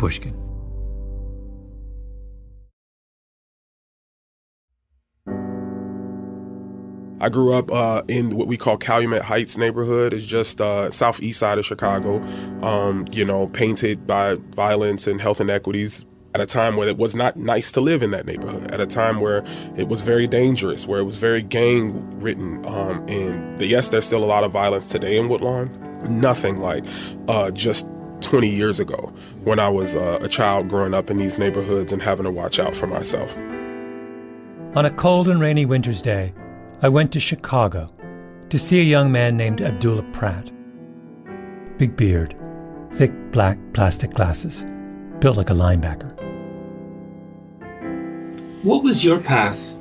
Pushkin. I grew up in what we call Calumet Heights neighborhood. It's just southeast side of Chicago, painted by violence and health inequities at a time where it was not nice to live in that neighborhood, at a time where it was very dangerous, where it was very gang-ridden. Yes, there's still a lot of violence today in Woodlawn. Nothing like just 20 years ago when I was a child growing up in these neighborhoods and having to watch out for myself. On a cold and rainy winter's day, I went to Chicago to see a young man named Abdullah Pratt. Big beard, thick black plastic glasses, built like a linebacker. What was your path?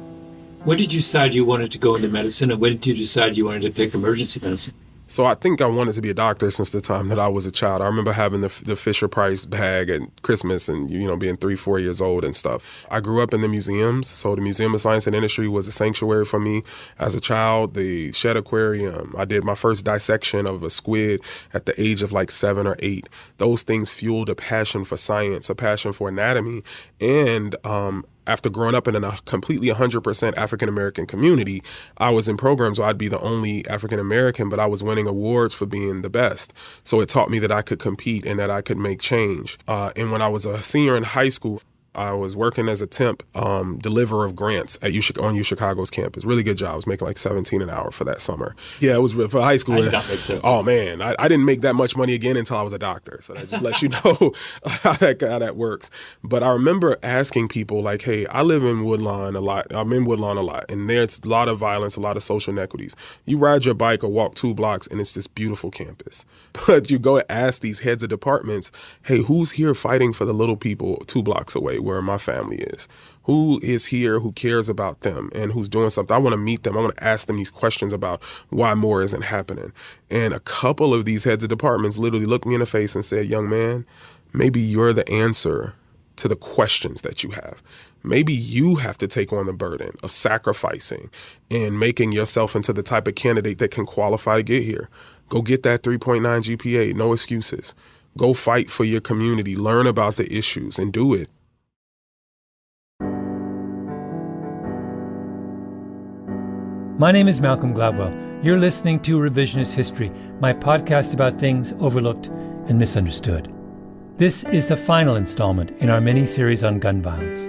When did you decide you wanted to go into medicine, and when did you decide you wanted to pick emergency medicine? So I think I wanted to be a doctor since the time that I was a child. I remember having the Fisher-Price bag at Christmas and, being 3-4 years old and stuff. I grew up in the museums. So the Museum of Science and Industry was a sanctuary for me as a child. The Shedd Aquarium. I did my first dissection of a squid at the age of like 7 or 8. Those things fueled a passion for science, a passion for anatomy, and after growing up in a completely 100% African-American community, I was in programs where I'd be the only African-American, but I was winning awards for being the best. So it taught me that I could compete and that I could make change. And when I was a senior in high school, I was working as a temp deliverer of grants at on Chicago's campus. Really good job. I was making like $17 an hour for that summer. Yeah, it was for high school. I did not make so. Oh, man. I didn't make that much money again until I was a doctor. So that just lets you know how that works. But I remember asking people like, hey, I live in Woodlawn a lot. I'm in Woodlawn a lot. And there's a lot of violence, a lot of social inequities. You ride your bike or walk 2 blocks and it's this beautiful campus. But you go to ask these heads of departments, hey, who's here fighting for the little people 2 blocks away where my family is? Who is here who cares about them and who's doing something? I want to meet them. I want to ask them these questions about why more isn't happening. And a couple of these heads of departments literally looked me in the face and said, young man, maybe you're the answer to the questions that you have. Maybe you have to take on the burden of sacrificing and making yourself into the type of candidate that can qualify to get here. Go get that 3.9 GPA, no excuses. Go fight for your community, learn about the issues, and do it. My name is Malcolm Gladwell. You're listening to Revisionist History, my podcast about things overlooked and misunderstood. This is the final installment in our mini-series on gun violence.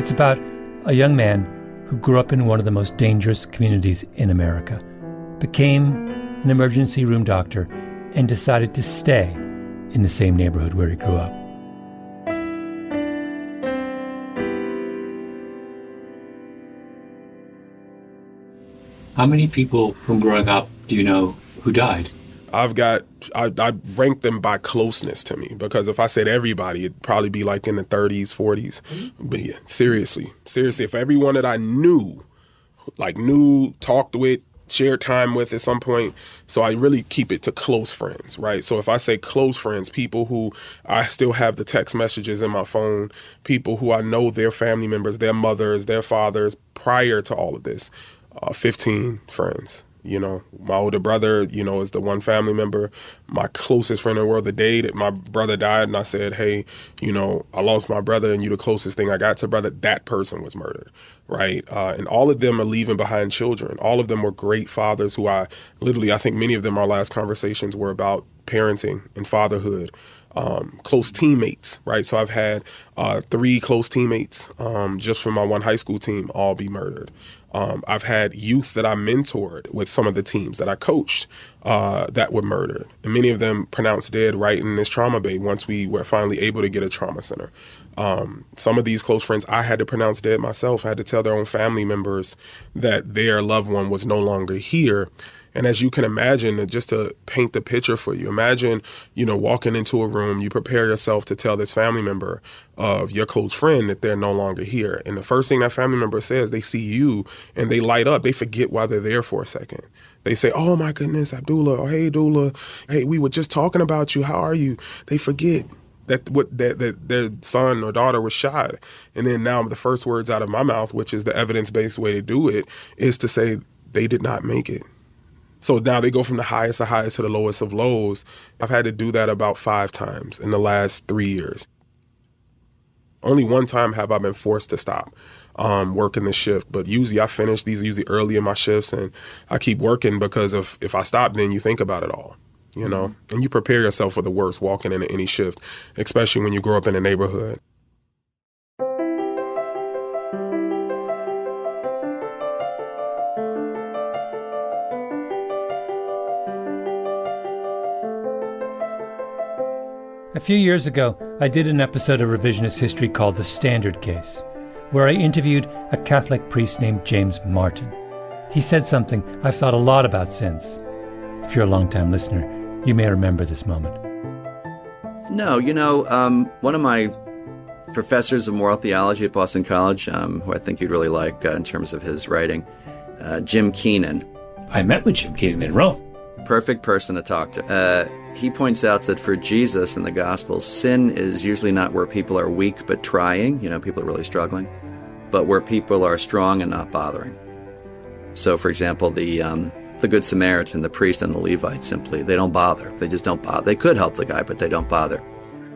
It's about a young man who grew up in one of the most dangerous communities in America, became an emergency room doctor, and decided to stay in the same neighborhood where he grew up. How many people from growing up do you know who died? I rank them by closeness to me, because if I said everybody, it'd probably be like in the 30s, 40s. But yeah, seriously, if everyone that I knew, talked with, shared time with at some point. So I really keep it to close friends, right? So if I say close friends, people who I still have the text messages in my phone, people who I know their family members, their mothers, their fathers, prior to all of this, 15 friends. My older brother, is the one family member. My closest friend in the world, the day that my brother died, and I said, hey, I lost my brother and you the closest thing I got to brother, that person was murdered, right? And all of them are leaving behind children. All of them were great fathers who I think many of them, our last conversations were about parenting and fatherhood. Close teammates, right? So I've had 3 close teammates just from my one high school team all be murdered. I've had youth that I mentored with some of the teams that I coached that were murdered. And many of them pronounced dead right in this trauma bay once we were finally able to get a trauma center. Some of these close friends I had to pronounce dead myself. I had to tell their own family members that their loved one was no longer here. And as you can imagine, just to paint the picture for you, imagine, walking into a room, you prepare yourself to tell this family member of your close friend that they're no longer here. And the first thing that family member says, they see you and they light up. They forget why they're there for a second. They say, oh my goodness, Abdullah, or hey, Dula, hey, we were just talking about you. How are you? They forget that their son or daughter was shot. And then now the first words out of my mouth, which is the evidence-based way to do it, is to say they did not make it. So now they go from the highest of highs to the lowest of lows. I've had to do that about 5 times in the last 3 years. Only one time have I been forced to stop working the shift, but usually I finish these usually early in my shifts, and I keep working because if I stop, then you think about it all, you know, and you prepare yourself for the worst walking into any shift, especially when you grow up in a neighborhood. A few years ago, I did an episode of Revisionist History called The Standard Case, where I interviewed a Catholic priest named James Martin. He said something I've thought a lot about since. If you're a long-time listener, you may remember this moment. No, one of my professors of moral theology at Boston College, who I think you'd really like in terms of his writing, Jim Keenan. I met with Jim Keenan in Rome. Perfect person to talk to. He points out that for Jesus in the Gospels, sin is usually not where people are weak but trying, people are really struggling, but where people are strong and not bothering. So, for example, the Good Samaritan, the priest, and the Levite they don't bother. They just don't bother. They could help the guy, but they don't bother.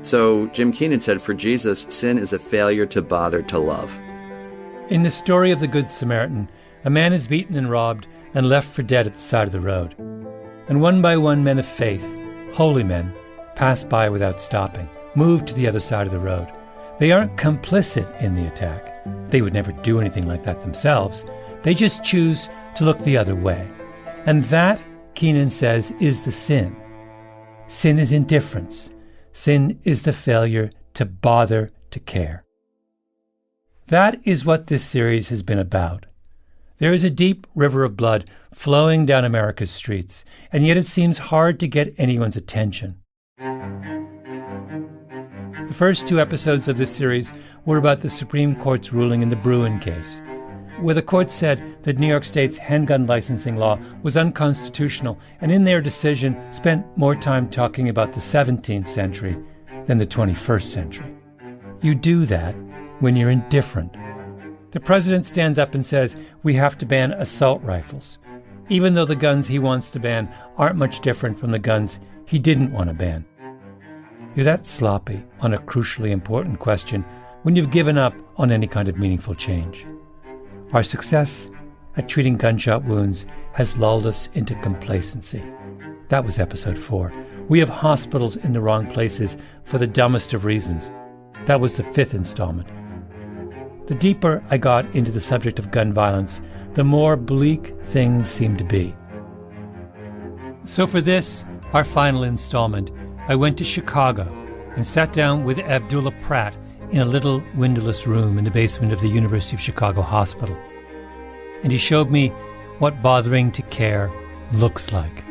So Jim Keenan said, for Jesus, sin is a failure to bother to love. In the story of the Good Samaritan, a man is beaten and robbed and left for dead at the side of the road. And one by one, men of faith, holy men, pass by without stopping, move to the other side of the road. They aren't complicit in the attack. They would never do anything like that themselves. They just choose to look the other way. And that, Keenan says, is the sin. Sin is indifference. Sin is the failure to bother to care. That is what this series has been about. There is a deep river of blood flowing down America's streets, and yet it seems hard to get anyone's attention. The first 2 episodes of this series were about the Supreme Court's ruling in the Bruen case, where the court said that New York State's handgun licensing law was unconstitutional, and in their decision spent more time talking about the 17th century than the 21st century. You do that when you're indifferent. The president stands up and says we have to ban assault rifles, even though the guns he wants to ban aren't much different from the guns he didn't want to ban. You're that sloppy on a crucially important question when you've given up on any kind of meaningful change. Our success at treating gunshot wounds has lulled us into complacency. That was episode 4. We have hospitals in the wrong places for the dumbest of reasons. That was the 5th installment. The deeper I got into the subject of gun violence, the more bleak things seemed to be. So for this, our final installment, I went to Chicago and sat down with Abdullah Pratt in a little windowless room in the basement of the University of Chicago Hospital. And he showed me what bothering to care looks like.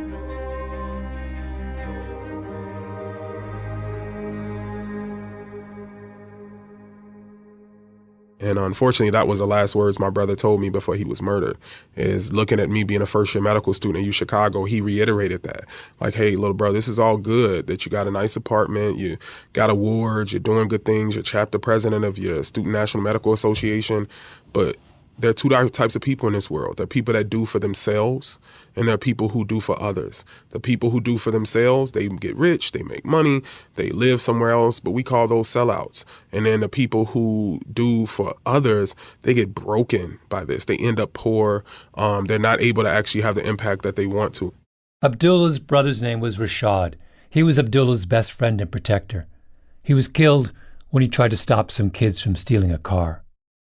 And unfortunately, that was the last words my brother told me before he was murdered, is looking at me being a first-year medical student at UChicago, he reiterated that. Like, hey, little bro, this is all good, that you got a nice apartment, you got awards, you're doing good things, you're chapter president of your Student National Medical Association, but there are 2 types of people in this world. There are people that do for themselves, and there are people who do for others. The people who do for themselves, they get rich, they make money, they live somewhere else, but we call those sellouts. And then the people who do for others, they get broken by this. They end up poor. They're not able to actually have the impact that they want to. Abdullah's brother's name was Rashad. He was Abdullah's best friend and protector. He was killed when he tried to stop some kids from stealing a car.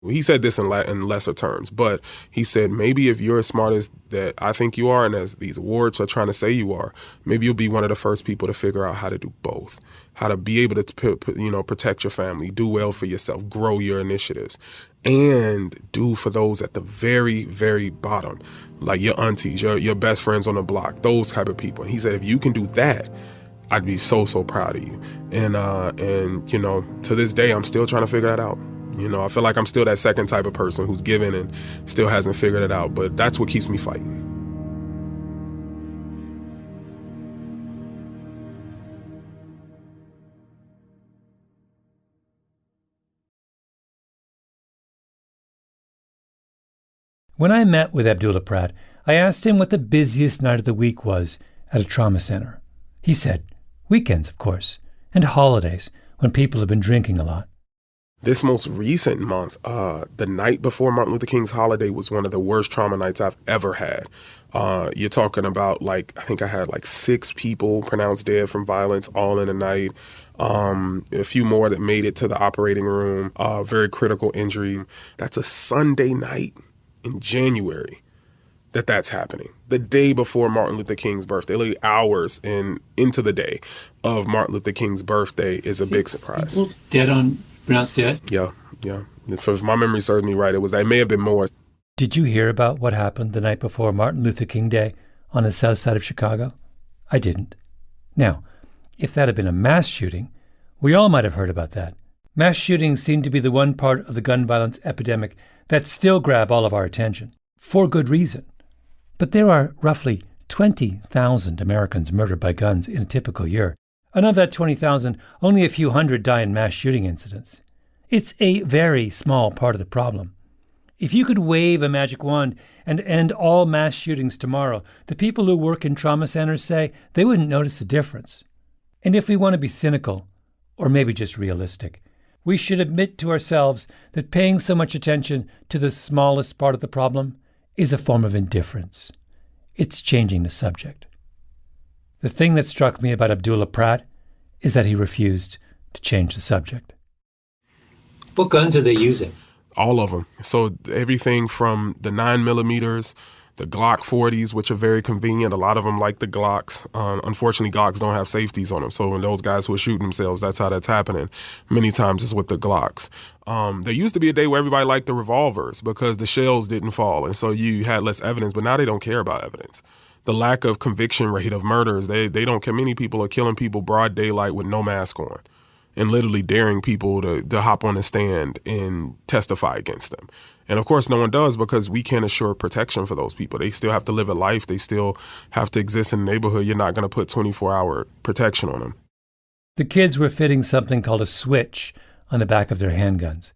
He said this in lesser terms, but he said, maybe if you're as smart as that I think you are and as these awards are trying to say you are, maybe you'll be one of the first people to figure out how to do both, how to be able to protect your family, do well for yourself, grow your initiatives, and do for those at the very, very bottom, like your aunties, your best friends on the block, those type of people. And he said, if you can do that, I'd be so, so proud of you. And to this day, I'm still trying to figure that out. I feel like I'm still that second type of person who's given and still hasn't figured it out, but that's what keeps me fighting. When I met with Abdullah Pratt, I asked him what the busiest night of the week was at a trauma center. He said, weekends, of course, and holidays when people have been drinking a lot. This most recent month, the night before Martin Luther King's holiday was one of the worst trauma nights I've ever had. You're talking about, I think I had 6 people pronounced dead from violence all in a night. A few more that made it to the operating room, very critical injuries. That's a Sunday night in January that's happening. The day before Martin Luther King's birthday, literally hours into the day of Martin Luther King's birthday is a big surprise. People pronounced dead? Yeah. If my memory serves me right, it may have been more. Did you hear about what happened the night before Martin Luther King Day on the south side of Chicago? I didn't. Now, if that had been a mass shooting, we all might have heard about that. Mass shootings seem to be the one part of the gun violence epidemic that still grab all of our attention, for good reason. But there are roughly 20,000 Americans murdered by guns in a typical year. And of that 20,000, only a few hundred die in mass shooting incidents. It's a very small part of the problem. If you could wave a magic wand and end all mass shootings tomorrow, the people who work in trauma centers say they wouldn't notice the difference. And if we want to be cynical, or maybe just realistic, we should admit to ourselves that paying so much attention to the smallest part of the problem is a form of indifference. It's changing the subject. The thing that struck me about Abdullah Pratt is that he refused to change the subject. What guns are they using? All of them. So everything from the 9mm, the Glock 40s, which are very convenient. A lot of them like the Glocks. Unfortunately, Glocks don't have safeties on them. So when those guys who are shooting themselves, that's how that's happening. Many times it's with the Glocks. There used to be a day where everybody liked the revolvers because the shells didn't fall. And so you had less evidence, but now they don't care about evidence. The lack of conviction rate of murders, they don't care. Many people are killing people broad daylight with no mask on and literally daring people to hop on the stand and testify against them. And of course, no one does because we can't assure protection for those people. They still have to live a life. They still have to exist in the neighborhood. You're not going to put 24-hour protection on them. The kids were fitting something called a switch on the back of their handguns,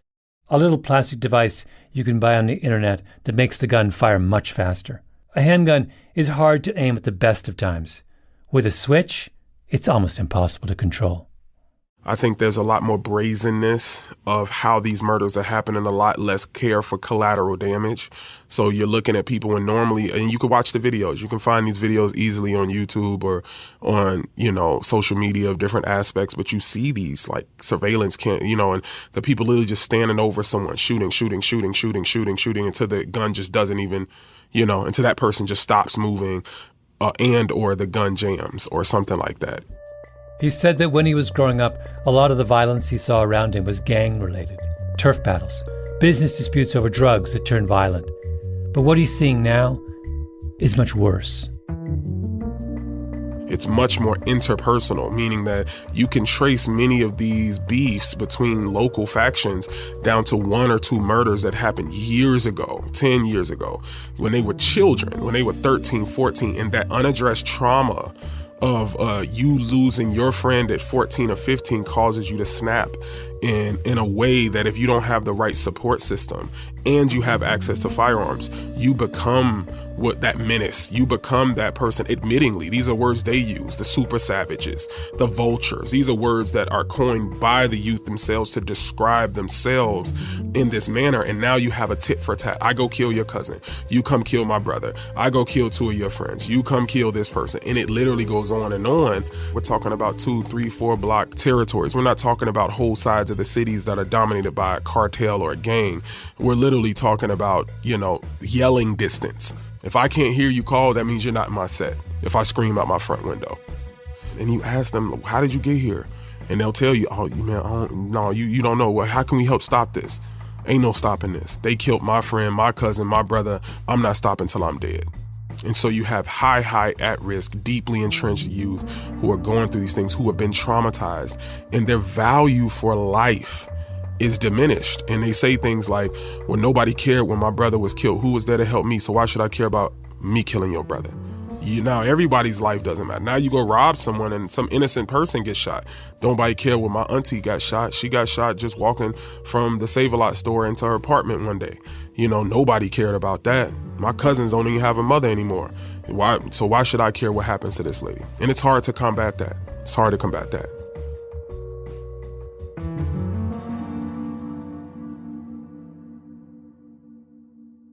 a little plastic device you can buy on the internet that makes the gun fire much faster. A handgun is hard to aim at the best of times. With a switch, it's almost impossible to control. I think there's a lot more brazenness of how these murders are happening, a lot less care for collateral damage. So you're looking at people and normally, and you can watch the videos. You can find these videos easily on YouTube or on, social media of different aspects, but you see these surveillance and the people literally just standing over someone, shooting until the gun just doesn't even, until that person just stops moving or the gun jams or something like that. He said that when he was growing up, a lot of the violence he saw around him was gang-related, turf battles, business disputes over drugs that turned violent. But what he's seeing now is much worse. It's much more interpersonal, meaning that you can trace many of these beefs between local factions down to 1 or 2 murders that happened years ago, 10 years ago, when they were children, when they were 13, 14, and that unaddressed trauma of you losing your friend at 14 or 15 causes you to snap in a way that if you don't have the right support system and you have access to firearms, you become that menace. You become that person. Admittingly, these are words they use, the super savages, the vultures. These are words that are coined by the youth themselves to describe themselves in this manner. And now you have a tit for tat. I go kill your cousin. You come kill my brother. I go kill 2 of your friends. You come kill this person. And it literally goes on and on. We're talking about 2, 3, 4 block territories. We're not talking about whole sides of the cities that are dominated by a cartel or a gang. We're literally talking about, yelling distance. If I can't hear you call, that means you're not in my set. If I scream out my front window. And you ask them, how did you get here? And they'll tell you, you don't know. Well, how can we help stop this? Ain't no stopping this. They killed my friend, my cousin, my brother. I'm not stopping till I'm dead. And so you have high at-risk, deeply entrenched youth who are going through these things, who have been traumatized, and their value for life is diminished. And they say things like, well, nobody cared when my brother was killed. Who was there to help me? So why should I care about me killing your brother? Now everybody's life doesn't matter. Now you go rob someone and some innocent person gets shot. Nobody cared when my auntie got shot. She got shot just walking from the Save-A-Lot store into her apartment one day. Nobody cared about that. My cousins don't even have a mother anymore. So why should I care what happens to this lady? And it's hard to combat that.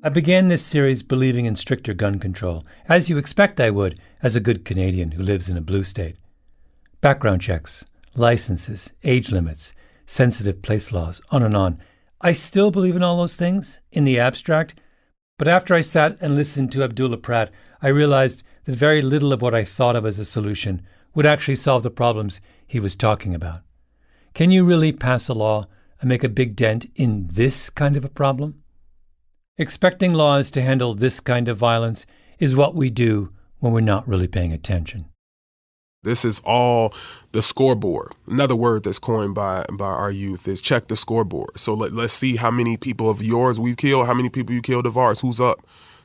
I began this series believing in stricter gun control, as you expect I would as a good Canadian who lives in a blue state. Background checks, licenses, age limits, sensitive place laws, on and on. I still believe in all those things, in the abstract, but after I sat and listened to Abdullah Pratt, I realized that very little of what I thought of as a solution would actually solve the problems he was talking about. Can you really pass a law and make a big dent in this kind of a problem? Expecting laws to handle this kind of violence is what we do when we're not really paying attention. This is all the scoreboard. Another word that's coined by our youth is check the scoreboard. So let's see how many people of yours we've killed, how many people you killed of ours, who's up.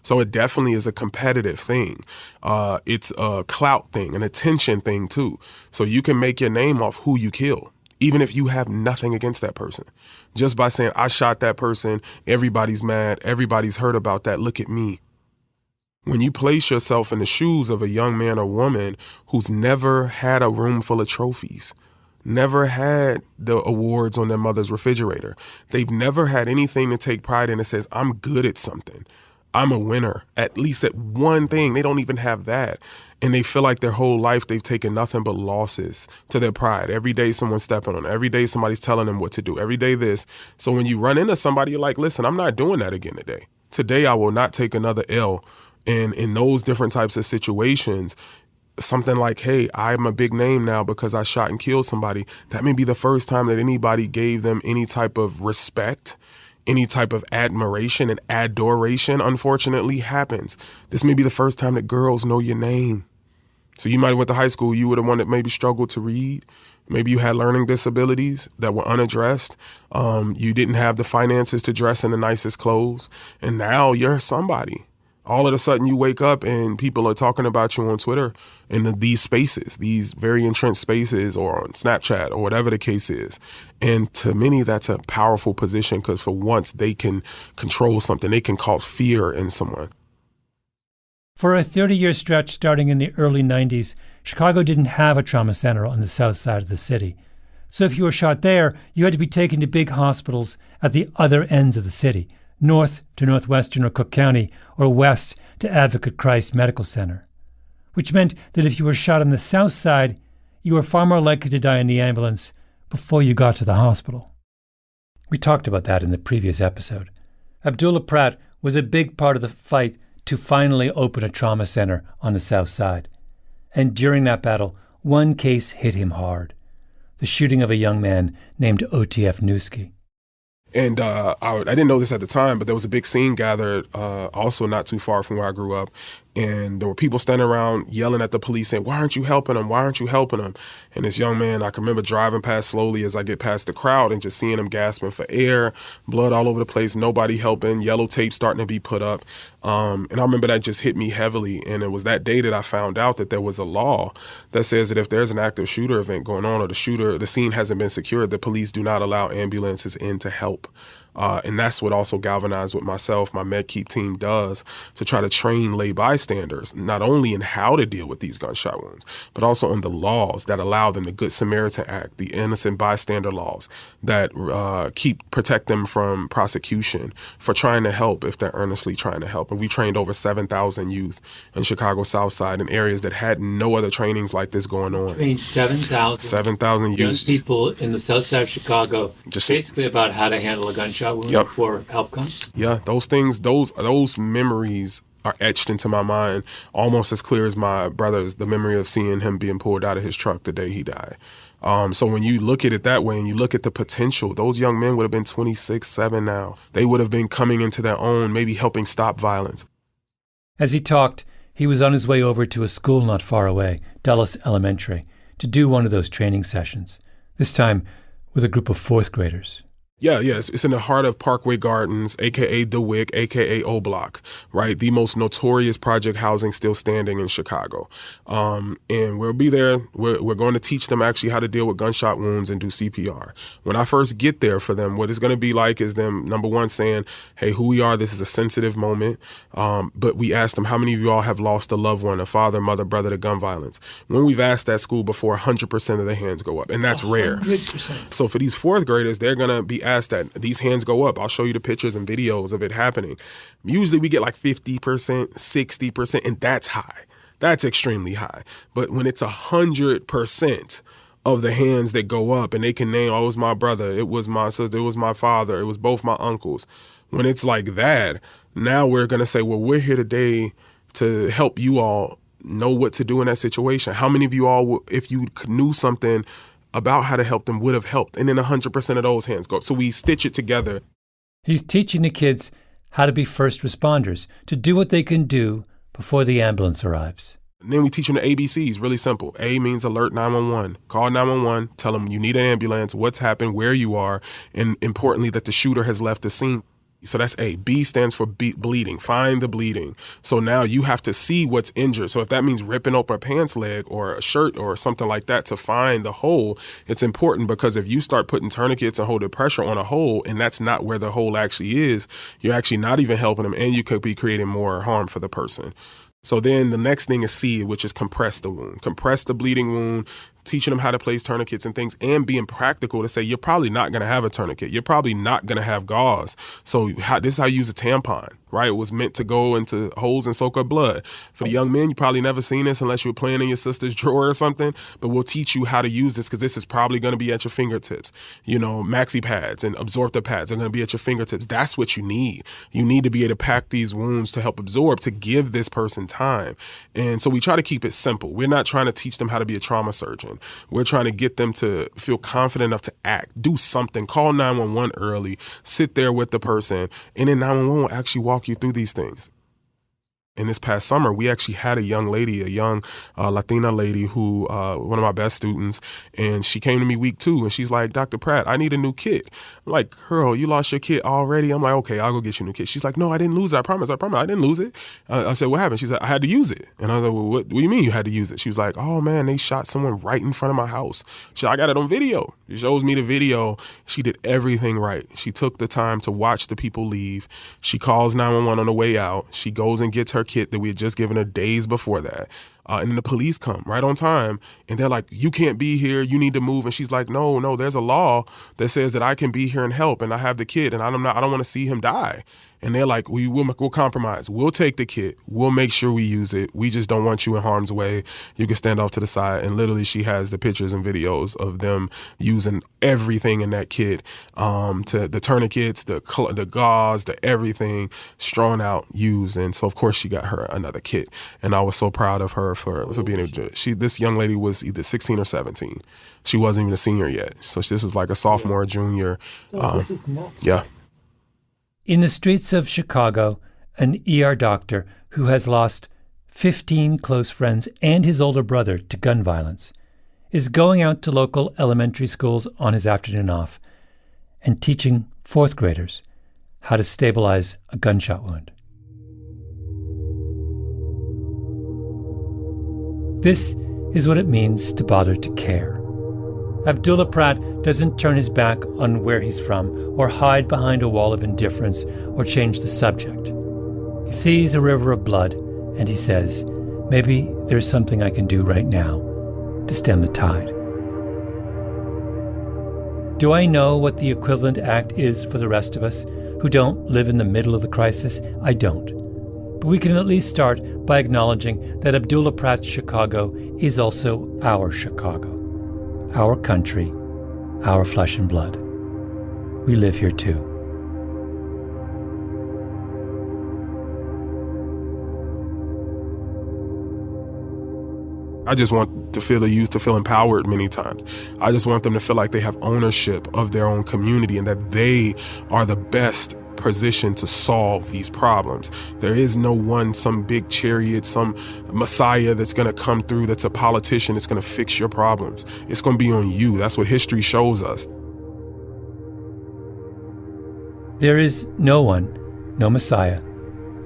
So it definitely is a competitive thing. It's a clout thing, an attention thing too. So you can make your name off who you kill, even if you have nothing against that person. Just by saying, I shot that person, everybody's mad, everybody's heard about that, look at me. When you place yourself in the shoes of a young man or woman who's never had a room full of trophies, never had the awards on their mother's refrigerator, they've never had anything to take pride in that says, I'm good at something, I'm a winner, at least at one thing. They don't even have that. And they feel like their whole life they've taken nothing but losses to their pride. Every day someone's stepping on them. Every day somebody's telling them what to do. Every day this. So when you run into somebody, you're like, listen, I'm not doing that again today. Today I will not take another L. And in those different types of situations, something like, hey, I'm a big name now because I shot and killed somebody. That may be the first time that anybody gave them any type of respect, any type of admiration, and adoration, unfortunately, happens. This may be the first time that girls know your name. So you might have went to high school, you were the one that maybe struggled to read. Maybe you had learning disabilities that were unaddressed. You didn't have the finances to dress in the nicest clothes. And now you're somebody. All of a sudden you wake up and people are talking about you on Twitter in these spaces, these very entrenched spaces, or on Snapchat or whatever the case is. And to many, that's a powerful position because for once they can control something. They can cause fear in someone. For a 30-year stretch starting in the early 90s, Chicago didn't have a trauma center on the south side of the city. So if you were shot there, you had to be taken to big hospitals at the other ends of the city, north to Northwestern or Cook County, or west to Advocate Christ Medical Center, which meant that if you were shot on the south side, you were far more likely to die in the ambulance before you got to the hospital. We talked about that in the previous episode. Abdullah Pratt was a big part of the fight to finally open a trauma center on the south side. And during that battle, one case hit him hard: the shooting of a young man named OTF Newski. And I didn't know this at the time, but there was a big scene gathered also not too far from where I grew up. And there were people standing around yelling at the police saying, why aren't you helping them? Why aren't you helping them? And this young man, I can remember driving past slowly as I get past the crowd and just seeing him gasping for air, blood all over the place, nobody helping, yellow tape starting to be put up. And I remember that just hit me heavily. And it was that day that I found out that there was a law that says that if there's an active shooter event going on or the scene hasn't been secured, the police do not allow ambulances in to help. And that's what also galvanized what myself, my MedKeep team does to try to train lay bystanders, not only in how to deal with these gunshot wounds, but also in the laws that allow them, the Good Samaritan Act, the innocent bystander laws that protect them from prosecution for trying to help if they're earnestly trying to help. And we trained over 7,000 youth in Chicago South Side in areas that had no other trainings like this going on. Trained 7,000 youth. young people in the South Side of Chicago, basically about how to handle a gunshot wound before help comes. Yeah, those things, those memories are etched into my mind almost as clear as my brother's, the memory of seeing him being pulled out of his truck the day he died. So when you look at it that way and you look at the potential, those young men would have been 26, 7 now. They would have been coming into their own, maybe helping stop violence. As he talked, he was on his way over to a school not far away, Dulles Elementary, to do one of those training sessions, this time with a group of fourth graders. Yeah, it's in the heart of Parkway Gardens, a.k.a. DeWick, a.k.a. O Block, right? The most notorious project housing still standing in Chicago. And we'll be there. We're going to teach them actually how to deal with gunshot wounds and do CPR. When I first get there for them, what it's going to be like is them, number one, saying, hey, who we are, this is a sensitive moment. But we asked them, how many of you all have lost a loved one, a father, mother, brother to gun violence? When we've asked that school before, 100% of their hands go up, and that's 100%. Rare. So for these fourth graders, they're going to be ask that. These hands go up. I'll show you the pictures and videos of it happening. Usually we get like 50%, 60%, and that's high. That's extremely high. But when it's 100% of the hands that go up and they can name, oh, it was my brother, it was my sister, it was my father, it was both my uncles. When it's like that, now we're going to say, well, we're here today to help you all know what to do in that situation. How many of you all, if you knew something about how to help them, would have helped? And then 100% of those hands go up. So we stitch it together. He's teaching the kids how to be first responders, to do what they can do before the ambulance arrives. And then we teach them the ABCs, really simple. A means alert 911. Call 911, tell them you need an ambulance, what's happened, where you are, and importantly, that the shooter has left the scene. So that's A. B stands for bleeding. Find the bleeding. So now you have to see what's injured. So if that means ripping open a pants leg or a shirt or something like that to find the hole, it's important, because if you start putting tourniquets and holding pressure on a hole and that's not where the hole actually is, you're actually not even helping them, and you could be creating more harm for the person. So then the next thing is C, which is compress the wound. Compress the bleeding wound, teaching them how to place tourniquets and things, and being practical to say you're probably not going to have a tourniquet. You're probably not going to have gauze. So this is how you use a tampon, right? It was meant to go into holes and soak up blood. For the young men, you probably never seen this unless you were playing in your sister's drawer or something, but we'll teach you how to use this, because this is probably going to be at your fingertips. You know, maxi pads and absorptor pads are going to be at your fingertips. That's what you need. You need to be able to pack these wounds to help absorb, to give this person time. And so we try to keep it simple. We're not trying to teach them how to be a trauma surgeon. We're trying to get them to feel confident enough to act, do something, call 911 early, sit there with the person, and then 911 will actually walk you through these things. In this past summer, we actually had a young lady, a young Latina lady who, one of my best students, and she came to me week 2, and she's like, Dr. Pratt, I need a new kit. I'm like, girl, you lost your kit already? I'm like, okay, I'll go get you a new kit. She's like, no, I didn't lose it. I promise, I didn't lose it. I said, what happened? She said, I had to use it. And I was like, well, what do you mean you had to use it? She was like, oh man, they shot someone right in front of my house. She said, I got it on video. She shows me the video. She did everything right. She took the time to watch the people leave. She calls 911 on the way out. She goes and gets her kit that we had just given her days before that. And then the police come right on time, and they're like, you can't be here, you need to move. And she's like, no, there's a law that says that I can be here and help, and I have the kid, and I don't want to see him die. And they're like, we'll compromise. We'll take the kit. We'll make sure we use it. We just don't want you in harm's way. You can stand off to the side. And literally she has the pictures and videos of them using everything in that kit, to the tourniquets, the gauze, the everything, strewn out, used. And so of course she got her another kit. And I was so proud of her for being able to do it. This young lady was either 16 or 17. She wasn't even a senior yet. So this was like a sophomore, junior. This is nuts. Yeah. In the streets of Chicago, an ER doctor who has lost 15 close friends and his older brother to gun violence is going out to local elementary schools on his afternoon off and teaching fourth graders how to stabilize a gunshot wound. This is what it means to bother to care. Abdullah Pratt doesn't turn his back on where he's from or hide behind a wall of indifference or change the subject. He sees a river of blood and he says, maybe there's something I can do right now to stem the tide. Do I know what the equivalent act is for the rest of us who don't live in the middle of the crisis? I don't. But we can at least start by acknowledging that Abdullah Pratt's Chicago is also our Chicago. Our country, our flesh and blood. We live here too. I just want to feel the youth to feel empowered many times. I just want them to feel like they have ownership of their own community and that they are the best position to solve these problems. There is no one, some big chariot, some messiah that's going to come through that's a politician that's going to fix your problems. It's going to be on you. That's what history shows us. There is no one, no messiah,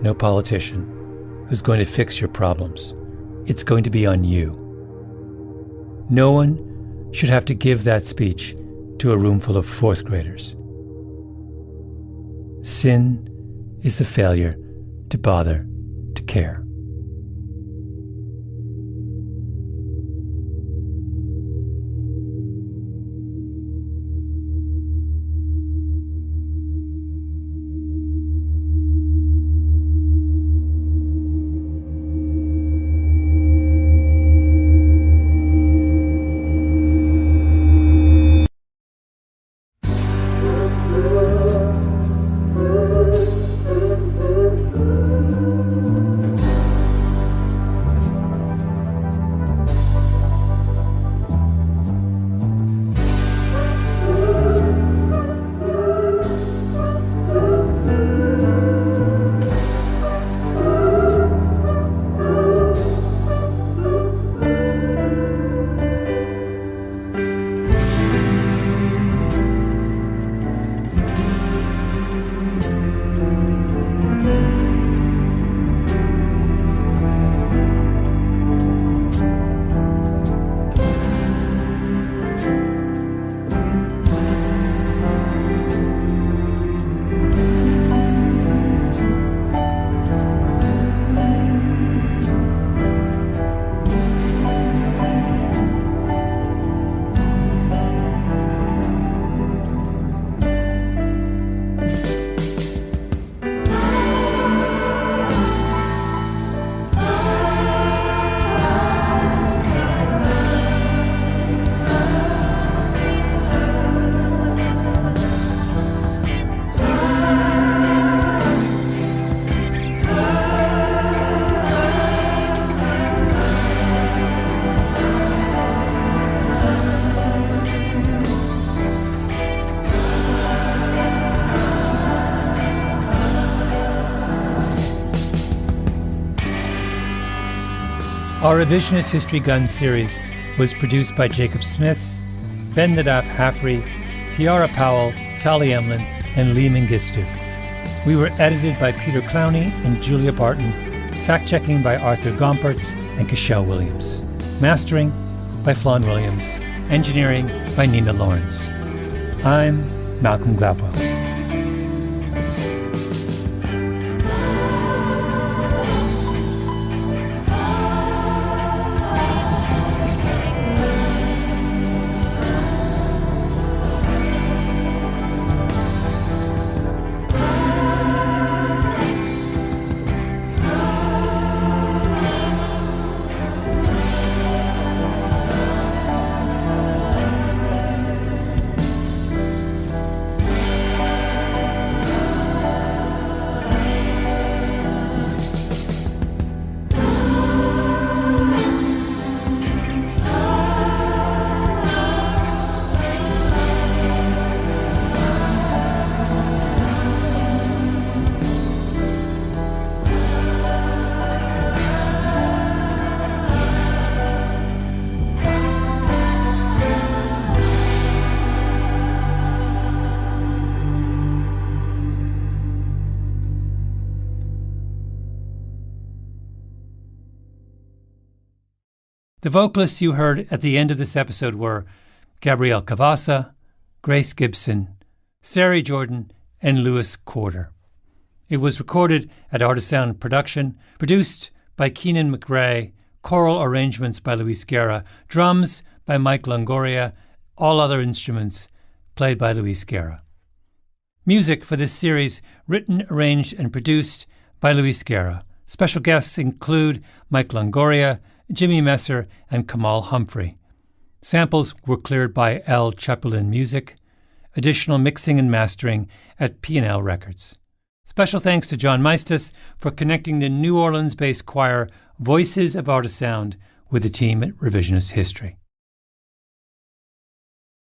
no politician who's going to fix your problems. It's going to be on you. No one should have to give that speech to a room full of fourth graders. Sin is the failure to bother to care. Our Revisionist History Guns series was produced by Jacob Smith, Ben Nadaf Haffrey, Kiara Powell, Tali Emlin, and Lee Mengistu. We were edited by Peter Clowney and Julia Barton, fact-checking by Arthur Gompertz and Cashel Williams, mastering by Flawn Williams, engineering by Nina Lawrence. I'm Malcolm Gladwell. The vocalists you heard at the end of this episode were Gabrielle Cavassa, Grace Gibson, Sari Jordan, and Lewis Corder. It was recorded at Artisound Production, produced by Keenan McRae, choral arrangements by Luis Guerra, drums by Mike Longoria, all other instruments played by Luis Guerra. Music for this series written, arranged, and produced by Luis Guerra. Special guests include Mike Longoria, Jimmy Messer, and Kamal Humphrey. Samples were cleared by L. Chapulin Music. Additional mixing and mastering at P&L Records. Special thanks to John Meistus for connecting the New Orleans-based choir Voices of Artisound with the team at Revisionist History.